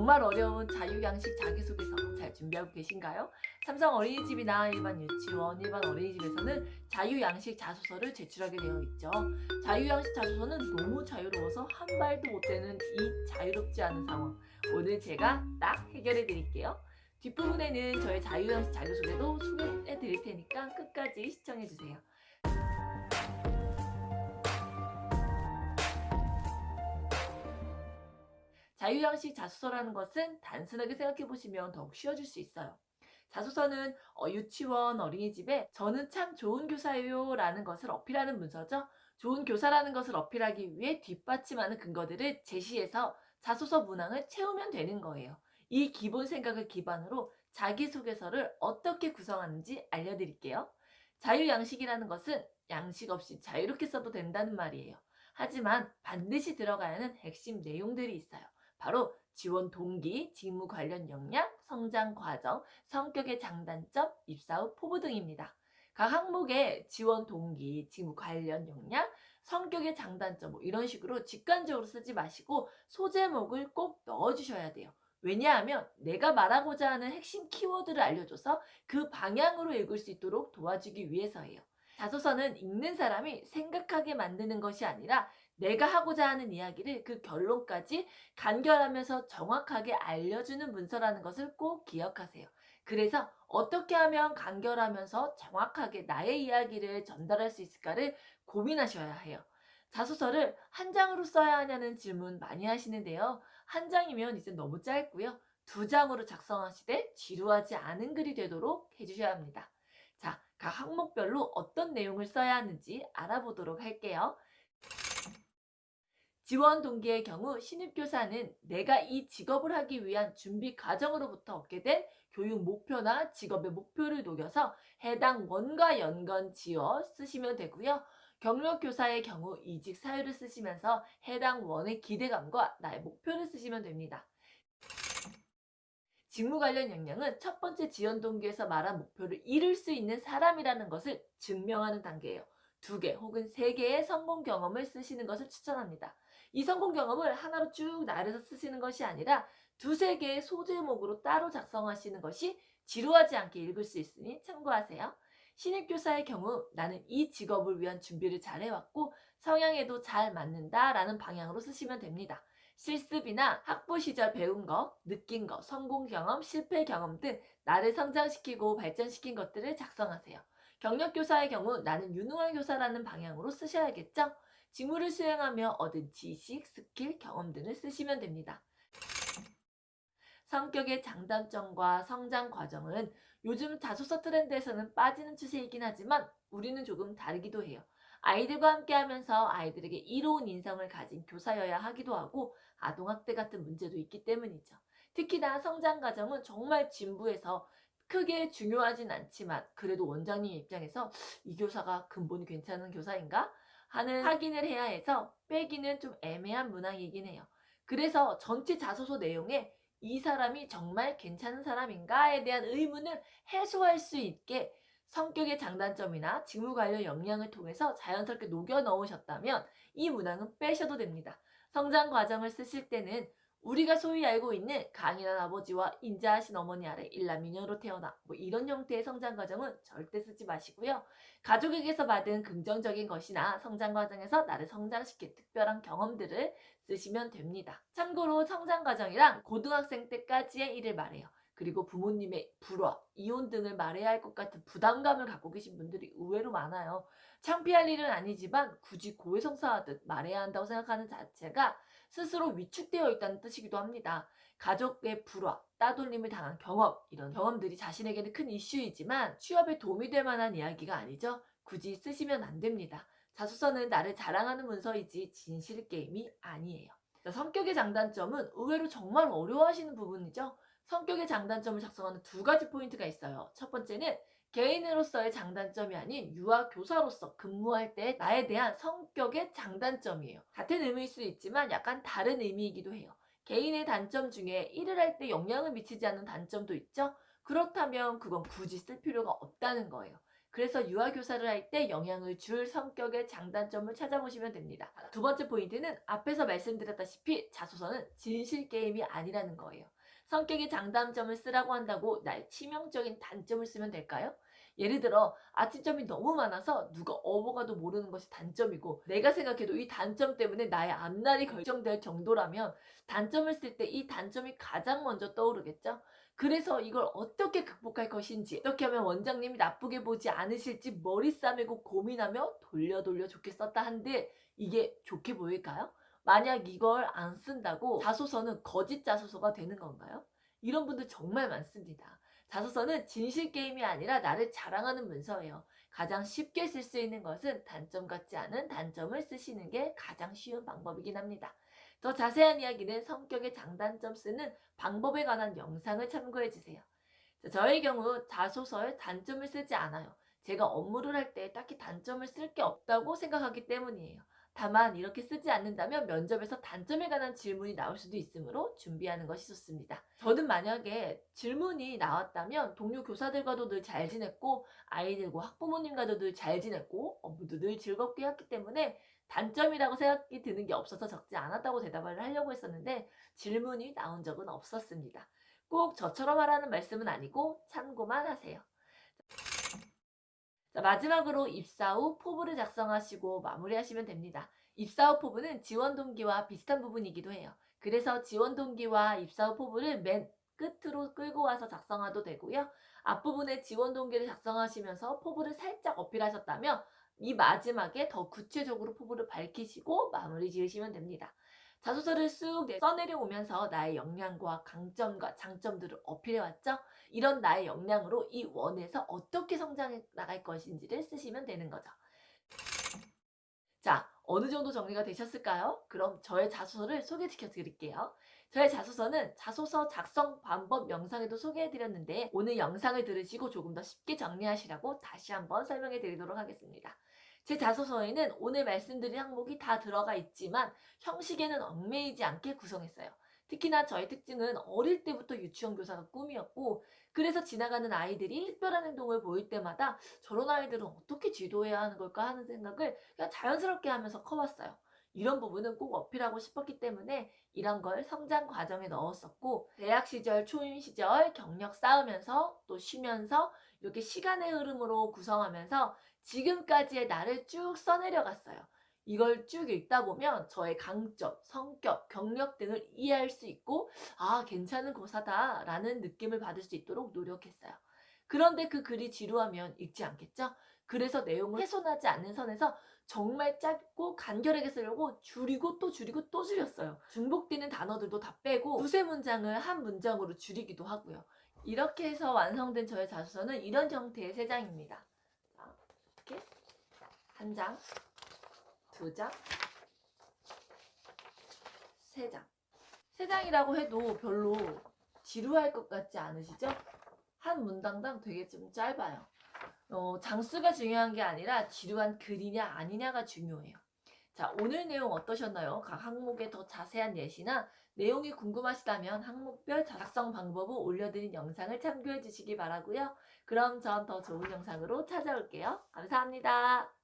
정말 어려운 자유양식 자기소개서 잘 준비하고 계신가요? 삼성 어린이집이나 일반 유치원, 일반 어린이집에서는 자유양식 자소서를 제출하게 되어 있죠. 자유양식 자소서는 너무 자유로워서 한 발도 못 대는 이 자유롭지 않은 상황. 오늘 제가 딱 해결해 드릴게요. 뒷부분에는 저의 자유양식 자기소개도 소개해 드릴 테니까 끝까지 시청해 주세요. 자유양식 자소서라는 것은 단순하게 생각해 보시면 더욱 쉬워질 수 있어요. 자소서는 유치원, 어린이집에 저는 참 좋은 교사예요 라는 것을 어필하는 문서죠. 좋은 교사라는 것을 어필하기 위해 뒷받침하는 근거들을 제시해서 자소서 문항을 채우면 되는 거예요. 이 기본 생각을 기반으로 자기소개서를 어떻게 구성하는지 알려드릴게요. 자유양식이라는 것은 양식 없이 자유롭게 써도 된다는 말이에요. 하지만 반드시 들어가야 하는 핵심 내용들이 있어요. 바로 지원 동기, 직무 관련 역량, 성장 과정, 성격의 장단점, 입사 후 포부 등입니다. 각 항목에 지원 동기, 직무 관련 역량, 성격의 장단점 이런 식으로 직관적으로 쓰지 마시고 소제목을 꼭 넣어주셔야 돼요. 왜냐하면 내가 말하고자 하는 핵심 키워드를 알려줘서 그 방향으로 읽을 수 있도록 도와주기 위해서예요. 자소서는 읽는 사람이 생각하게 만드는 것이 아니라 내가 하고자 하는 이야기를 그 결론까지 간결하면서 정확하게 알려주는 문서라는 것을 꼭 기억하세요. 그래서 어떻게 하면 간결하면서 정확하게 나의 이야기를 전달할 수 있을까를 고민하셔야 해요. 자소서를 한 장으로 써야 하냐는 질문 많이 하시는데요. 한 장이면 이제 너무 짧고요. 두 장으로 작성하시되 지루하지 않은 글이 되도록 해주셔야 합니다. 자, 각 항목별로 어떤 내용을 써야 하는지 알아보도록 할게요. 지원 동기의 경우 신입교사는 내가 이 직업을 하기 위한 준비 과정으로부터 얻게 된 교육 목표나 직업의 목표를 녹여서 해당 원과 연관 지어 쓰시면 되고요. 경력교사의 경우 이직 사유를 쓰시면서 해당 원의 기대감과 나의 목표를 쓰시면 됩니다. 직무 관련 역량은 첫 번째 지원 동기에서 말한 목표를 이룰 수 있는 사람이라는 것을 증명하는 단계예요. 2개 혹은 3개의 성공 경험을 쓰시는 것을 추천합니다. 이 성공 경험을 하나로 쭉 나열해서 쓰시는 것이 아니라 2~3개의 소제목으로 따로 작성하시는 것이 지루하지 않게 읽을 수 있으니 참고하세요. 신입교사의 경우 나는 이 직업을 위한 준비를 잘 해왔고 성향에도 잘 맞는다라는 방향으로 쓰시면 됩니다. 실습이나 학부 시절 배운 거, 느낀 거, 성공 경험, 실패 경험 등 나를 성장시키고 발전시킨 것들을 작성하세요. 경력교사의 경우 나는 유능한 교사라는 방향으로 쓰셔야겠죠? 직무를 수행하며 얻은 지식, 스킬, 경험 등을 쓰시면 됩니다. 성격의 장단점과 성장 과정은 요즘 자소서 트렌드에서는 빠지는 추세이긴 하지만 우리는 조금 다르기도 해요. 아이들과 함께 하면서 아이들에게 이로운 인성을 가진 교사여야 하기도 하고 아동학대 같은 문제도 있기 때문이죠. 특히나 성장 과정은 정말 진부해서 크게 중요하진 않지만 그래도 원장님 입장에서 이 교사가 근본이 괜찮은 교사인가? 하는 확인을 해야 해서 빼기는 좀 애매한 문항이긴 해요. 그래서 전체 자소서 내용에 이 사람이 정말 괜찮은 사람인가에 대한 의문을 해소할 수 있게 성격의 장단점이나 직무 관련 역량을 통해서 자연스럽게 녹여 넣으셨다면 이 문항은 빼셔도 됩니다. 성장 과정을 쓰실 때는 우리가 소위 알고 있는 강인한 아버지와 인자하신 어머니 아래 일남미녀로 태어나 이런 형태의 성장 과정은 절대 쓰지 마시고요. 가족에게서 받은 긍정적인 것이나 성장 과정에서 나를 성장시킨 특별한 경험들을 쓰시면 됩니다. 참고로 성장 과정이랑 고등학생 때까지의 일을 말해요. 그리고 부모님의 불화, 이혼 등을 말해야 할 것 같은 부담감을 갖고 계신 분들이 의외로 많아요. 창피할 일은 아니지만 굳이 고해성사하듯 말해야 한다고 생각하는 자체가 스스로 위축되어 있다는 뜻이기도 합니다. 가족의 불화, 따돌림을 당한 경험, 이런 경험들이 자신에게는 큰 이슈이지만 취업에 도움이 될 만한 이야기가 아니죠. 굳이 쓰시면 안 됩니다. 자소서는 나를 자랑하는 문서이지 진실 게임이 아니에요. 성격의 장단점은 의외로 정말 어려워하시는 부분이죠. 성격의 장단점을 작성하는 2가지 포인트가 있어요. 첫 번째는 개인으로서의 장단점이 아닌 유아 교사로서 근무할 때 나에 대한 성격의 장단점이에요. 같은 의미일 수 있지만 약간 다른 의미이기도 해요. 개인의 단점 중에 일을 할 때 영향을 미치지 않는 단점도 있죠. 그렇다면 그건 굳이 쓸 필요가 없다는 거예요. 그래서 유아교사를 할 때 영향을 줄 성격의 장단점을 찾아보시면 됩니다. 2번째 포인트는 앞에서 말씀드렸다시피 자소서는 진실 게임이 아니라는 거예요. 성격의 장단점을 쓰라고 한다고 나의 치명적인 단점을 쓰면 될까요? 예를 들어 아침점이 너무 많아서 누가 어버가도 모르는 것이 단점이고 내가 생각해도 이 단점 때문에 나의 앞날이 결정될 정도라면 단점을 쓸 때 이 단점이 가장 먼저 떠오르겠죠? 그래서 이걸 어떻게 극복할 것인지 어떻게 하면 원장님이 나쁘게 보지 않으실지 머리 싸매고 고민하며 돌려 좋게 썼다 한들 이게 좋게 보일까요? 만약 이걸 안 쓴다고 자소서는 거짓 자소서가 되는 건가요? 이런 분들 정말 많습니다. 자소서는 진실 게임이 아니라 나를 자랑하는 문서예요. 가장 쉽게 쓸 수 있는 것은 단점 같지 않은 단점을 쓰시는 게 가장 쉬운 방법이긴 합니다. 더 자세한 이야기는 성격의 장단점 쓰는 방법에 관한 영상을 참고해 주세요. 저의 경우 자소서에 단점을 쓰지 않아요. 제가 업무를 할 때 딱히 단점을 쓸 게 없다고 생각하기 때문이에요. 다만 이렇게 쓰지 않는다면 면접에서 단점에 관한 질문이 나올 수도 있으므로 준비하는 것이 좋습니다. 저는 만약에 질문이 나왔다면 동료 교사들과도 늘 잘 지냈고 아이들과 학부모님과도 늘 잘 지냈고 업무도 늘 즐겁게 했기 때문에 단점이라고 생각이 드는 게 없어서 적지 않았다고 대답을 하려고 했었는데 질문이 나온 적은 없었습니다. 꼭 저처럼 하라는 말씀은 아니고 참고만 하세요. 자, 마지막으로 입사 후 포부를 작성하시고 마무리하시면 됩니다. 입사 후 포부는 지원 동기와 비슷한 부분이기도 해요. 그래서 지원 동기와 입사 후 포부를 맨 끝으로 끌고 와서 작성해도 되고요. 앞부분에 지원 동기를 작성하시면서 포부를 살짝 어필하셨다면 이 마지막에 더 구체적으로 포부를 밝히시고 마무리 지으시면 됩니다. 자소서를 쑥 써내려오면서 나의 역량과 강점과 장점들을 어필해왔죠. 이런 나의 역량으로 이 원에서 어떻게 성장해 나갈 것인지를 쓰시면 되는 거죠. 자, 어느 정도 정리가 되셨을까요? 그럼 저의 자소서를 소개시켜 드릴게요. 저의 자소서는 자소서 작성 방법 영상에도 소개해 드렸는데 오늘 영상을 들으시고 조금 더 쉽게 정리하시라고 다시 한번 설명해 드리도록 하겠습니다. 제 자소서에는 오늘 말씀드린 항목이 다 들어가 있지만 형식에는 얽매이지 않게 구성했어요. 특히나 저의 특징은 어릴 때부터 유치원 교사가 꿈이었고 그래서 지나가는 아이들이 특별한 행동을 보일 때마다 저런 아이들은 어떻게 지도해야 하는 걸까 하는 생각을 그냥 자연스럽게 하면서 커왔어요. 이런 부분은 꼭 어필하고 싶었기 때문에 이런 걸 성장 과정에 넣었었고 대학 시절, 초임 시절 경력 쌓으면서 또 쉬면서 이렇게 시간의 흐름으로 구성하면서 지금까지의 나를 쭉 써내려갔어요. 이걸 쭉 읽다 보면 저의 강점, 성격, 경력 등을 이해할 수 있고 아, 괜찮은 고사다라는 느낌을 받을 수 있도록 노력했어요. 그런데 그 글이 지루하면 읽지 않겠죠? 그래서 내용을 훼손하지 않는 선에서 정말 짧고 간결하게 쓰려고 줄이고 또 줄이고 또 줄였어요. 중복되는 단어들도 다 빼고 두세 문장을 한 문장으로 줄이기도 하고요. 이렇게 해서 완성된 저의 자소서는 이런 형태의 세 장입니다. 이렇게 한 장, 두 장, 세 장. 세 장이라고 해도 별로 지루할 것 같지 않으시죠? 한 문단당 되게 좀 짧아요. 장수가 중요한 게 아니라 지루한 글이냐 아니냐가 중요해요. 자, 오늘 내용 어떠셨나요? 각 항목의 더 자세한 예시나 내용이 궁금하시다면 항목별 작성 방법을 올려드린 영상을 참고해 주시기 바라고요. 그럼 전 더 좋은 영상으로 찾아올게요. 감사합니다.